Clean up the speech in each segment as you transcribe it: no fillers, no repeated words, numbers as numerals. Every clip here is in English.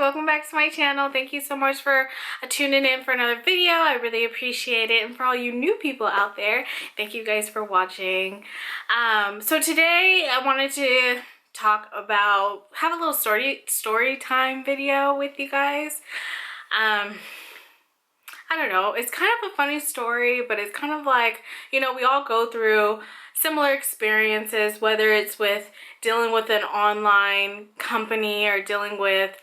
welcome back to my channel. Thank you so much for tuning in for another video. I really appreciate it. And for all you new people out there, thank you guys for watching. So today I wanted to talk about, have a little story time video with you guys. I don't know, it's kind of a funny story, but it's kind of like, you know, we all go through similar experiences, whether it's with dealing with an online company or dealing with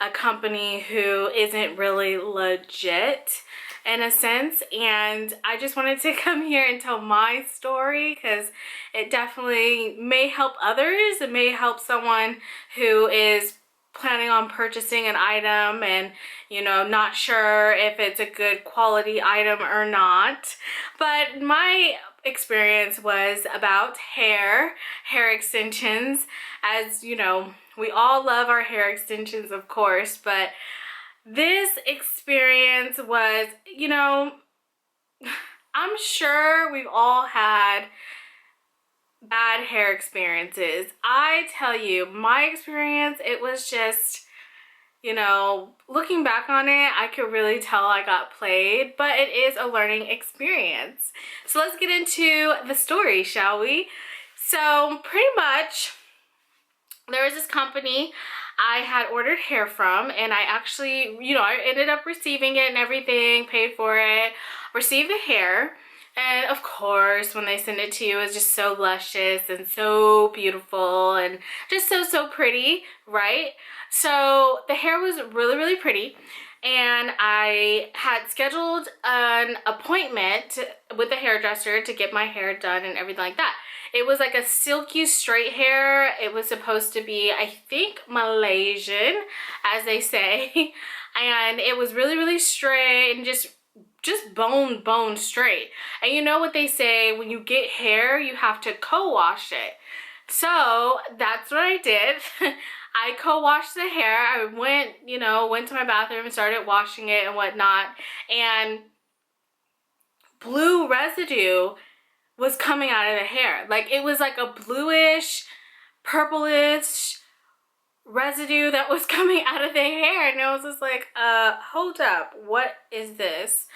a company who isn't really legit in a sense. And I just wanted to come here and tell my story because it definitely may help others. It may help someone who is planning on purchasing an item and, you know, not sure if it's a good quality item or not. But my experience was about hair extensions. As you know, we all love our hair extensions, of course, but this experience was, you know, I'm sure we've all had bad hair experiences. I tell you, my experience, it was just, you know, looking back on it, I could really tell I got played, but it is a learning experience. So let's get into the story, shall we? So pretty much, there was this company I had ordered hair from, and I actually, you know, I ended up receiving it and everything, paid for it, received the hair. And of course, when they send it to you, it's just so luscious and so beautiful and just so pretty, right? So the hair was really pretty, and I had scheduled an appointment with the hairdresser to get my hair done and everything like that. It was like a silky straight hair. It was supposed to be, I think, Malaysian, as they say, and it was really straight and just bone straight. And you know what they say, when you get hair, you have to co-wash it. So that's what I did. I co-washed the hair. I went to my bathroom and started washing it and whatnot, and blue residue was coming out of the hair. Like, it was like a bluish, purplish residue that was coming out of the hair, and I was just like, hold up, what is this?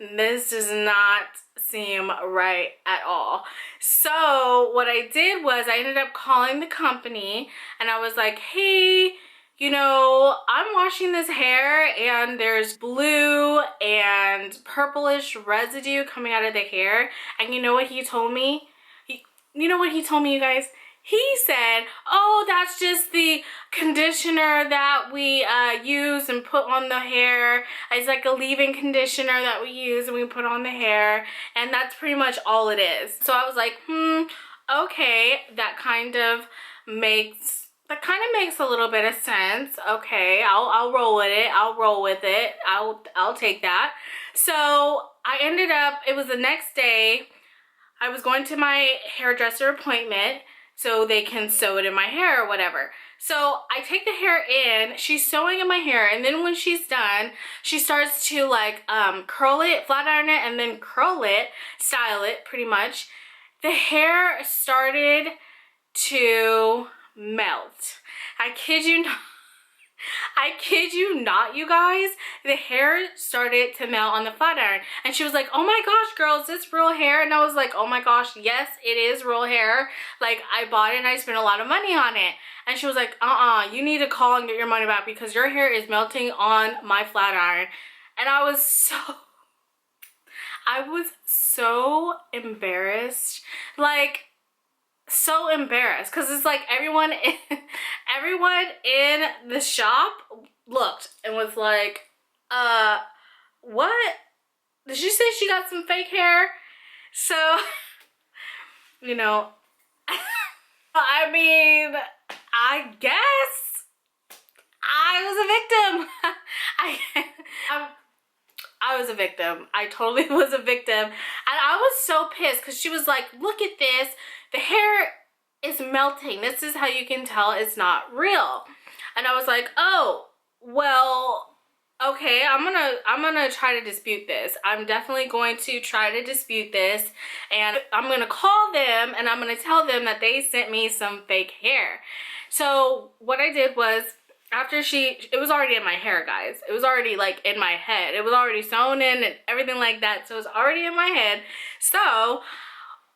This does not seem right at all. So what I did was I ended up calling the company, and I was like, hey, you know, I'm washing this hair and there's blue and purplish residue coming out of the hair. And you know what he told me? You know what he told me, you guys? He said, oh, that's just the conditioner that we use and put on the hair. It's like a leave-in conditioner that we use and we put on the hair, and that's pretty much all it is. So I was like, okay, that kind of makes a little bit of sense. Okay, I'll roll with it. I'll roll with it. I'll take that. So I ended up, it was the next day, I was going to my hairdresser appointment so they can sew it in my hair or whatever. So I take the hair in, she's sewing in my hair, and then when she's done, she starts to like curl it, flat iron it, and then curl it, style it pretty much. The hair started to melt. I kid you not. I kid you not, you guys. The hair started to melt on the flat iron. And she was like, oh my gosh, girl, is this real hair? And I was like, oh my gosh, yes, it is real hair. Like, I bought it and I spent a lot of money on it. And she was like, you need to call and get your money back because your hair is melting on my flat iron. And I was so embarrassed. Like, so embarrassed, because it's like everyone in the shop looked and was like, what? Did she say she got some fake hair? So, you know, I mean, I guess I was a victim. I was a victim. I totally was a victim. And I was so pissed because she was like, look at this. The hair is melting. This is how you can tell it's not real. And I was like, oh, well, okay, I'm gonna try to dispute this. I'm definitely going to try to dispute this, and I'm gonna call them and I'm gonna tell them that they sent me some fake hair. So what I did was after it was already in my hair, guys. It was already like in my head. It was already sewn in and everything like that. So it was already in my head. So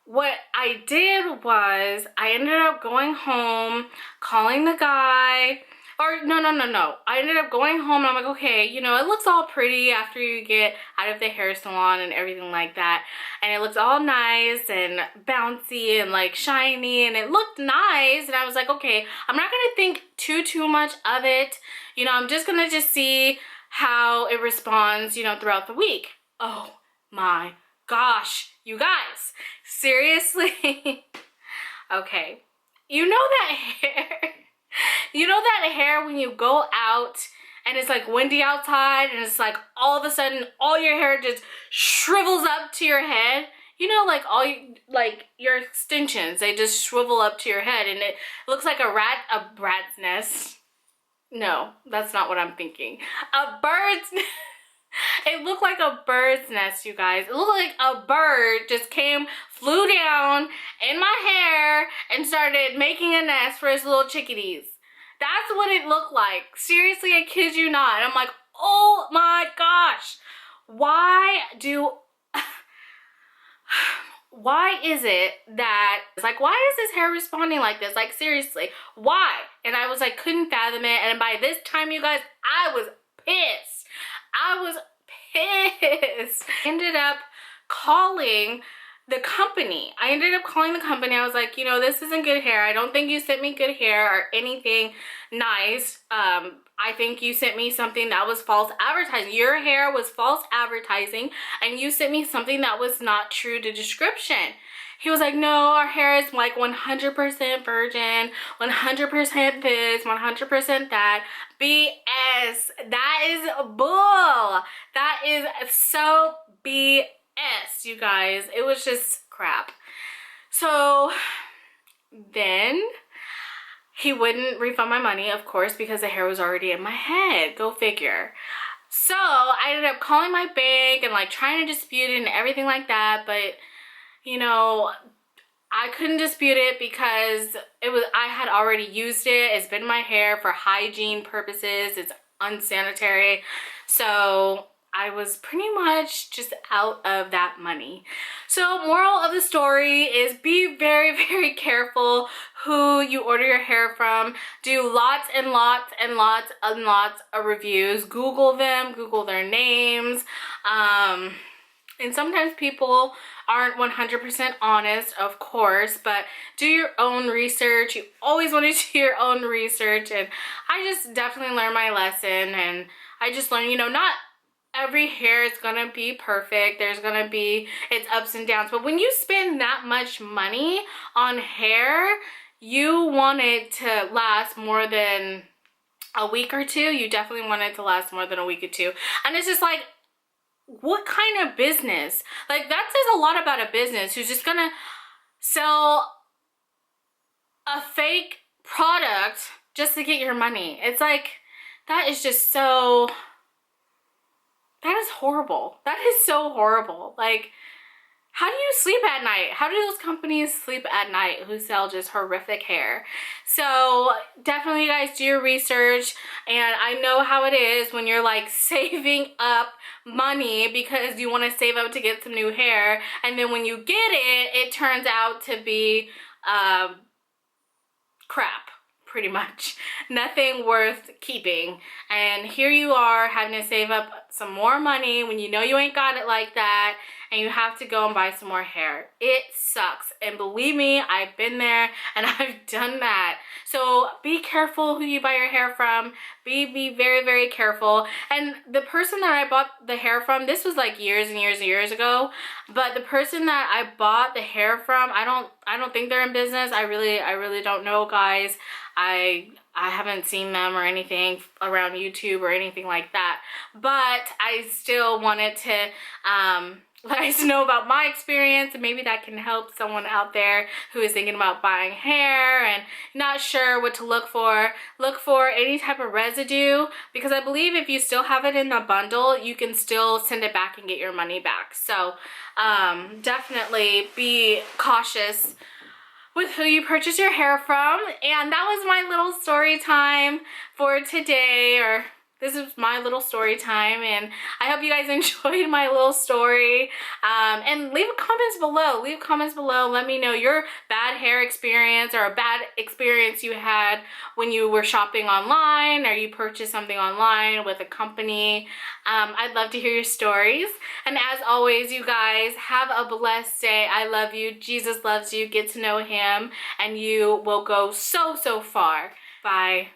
what I did was I ended up going home, calling the guy. Or no. I ended up going home and I'm like, okay, you know, it looks all pretty after you get out of the hair salon and everything like that. And it looks all nice and bouncy and like shiny and it looked nice. And I was like, okay, I'm not gonna think too much of it. You know, I'm just gonna see how it responds, you know, throughout the week. Oh my gosh, you guys, seriously? Okay, you know that hair? You know that hair when you go out and it's like windy outside and it's like all of a sudden all your hair just shrivels up to your head? You know, like your extensions, they just shrivel up to your head and it looks like a rat's nest. No, that's not what I'm thinking. A bird's nest. It looked like a bird's nest, you guys. It looked like a bird just flew down in my hair and started making a nest for his little chickadees. That's what it looked like. Seriously, I kid you not. And I'm like, oh my gosh. Why is it that, it's like, why is his hair responding like this? Like, seriously, why? And I was like, couldn't fathom it. And by this time, you guys, I was pissed. I ended up calling the company. I was like, you know, this isn't good hair. I don't think you sent me good hair or anything nice. I think you sent me something that was false advertising. Your hair was false advertising and you sent me something that was not true to description. He was like, no, our hair is like 100% virgin, 100% this, 100% that. BS. That is bull. That is so BS, you guys. It was just crap. So then he wouldn't refund my money, of course, because the hair was already in my head. Go figure. So I ended up calling my bank and like trying to dispute it and everything like that, but you know, I couldn't dispute it because I had already used it. It's been in my hair for hygiene purposes. It's unsanitary. So I was pretty much just out of that money. So moral of the story is be very, very careful who you order your hair from. Do lots and lots and lots and lots of reviews. Google them, Google their names. And sometimes people aren't 100% honest, of course, but do your own research. You always want to do your own research. And I just definitely learned my lesson. And I just learned, you know, not every hair is gonna be perfect. There's gonna be its ups and downs. But when you spend that much money on hair, you want it to last more than a week or two. You definitely want it to last more than a week or two. And it's just like, what kind of business? Like, that says a lot about a business who's just gonna sell a fake product just to get your money. It's like, that is just so, that is horrible. That is so horrible. Like, how do you sleep at night? How do those companies sleep at night who sell just horrific hair? So definitely, you guys, do your research. And I know how it is when you're like saving up money because you want to save up to get some new hair, and then when you get it, it turns out to be crap. Pretty much nothing worth keeping. And here you are having to save up some more money when you know you ain't got it like that, and you have to go and buy some more hair. It sucks. And believe me, I've been there and I've done that. So be careful who you buy your hair from. Be very, very careful. And the person that I bought the hair from, this was like years and years and years ago, but the person that I bought the hair from, I don't think they're in business. I really don't know, guys. I haven't seen them or anything around YouTube or anything like that, but I still wanted to let you guys know about my experience, and maybe that can help someone out there who is thinking about buying hair and not sure what to look for. Look for any type of residue, because I believe if you still have it in a bundle, you can still send it back and get your money back. So definitely be cautious with who you purchase your hair from. And that was my little story time for today, or this is my little story time, and I hope you guys enjoyed my little story. And leave comments below. Leave comments below. Let me know your bad hair experience or a bad experience you had when you were shopping online or you purchased something online with a company. I'd love to hear your stories. And as always, you guys, have a blessed day. I love you. Jesus loves you. Get to know him, and you will go so, so far. Bye.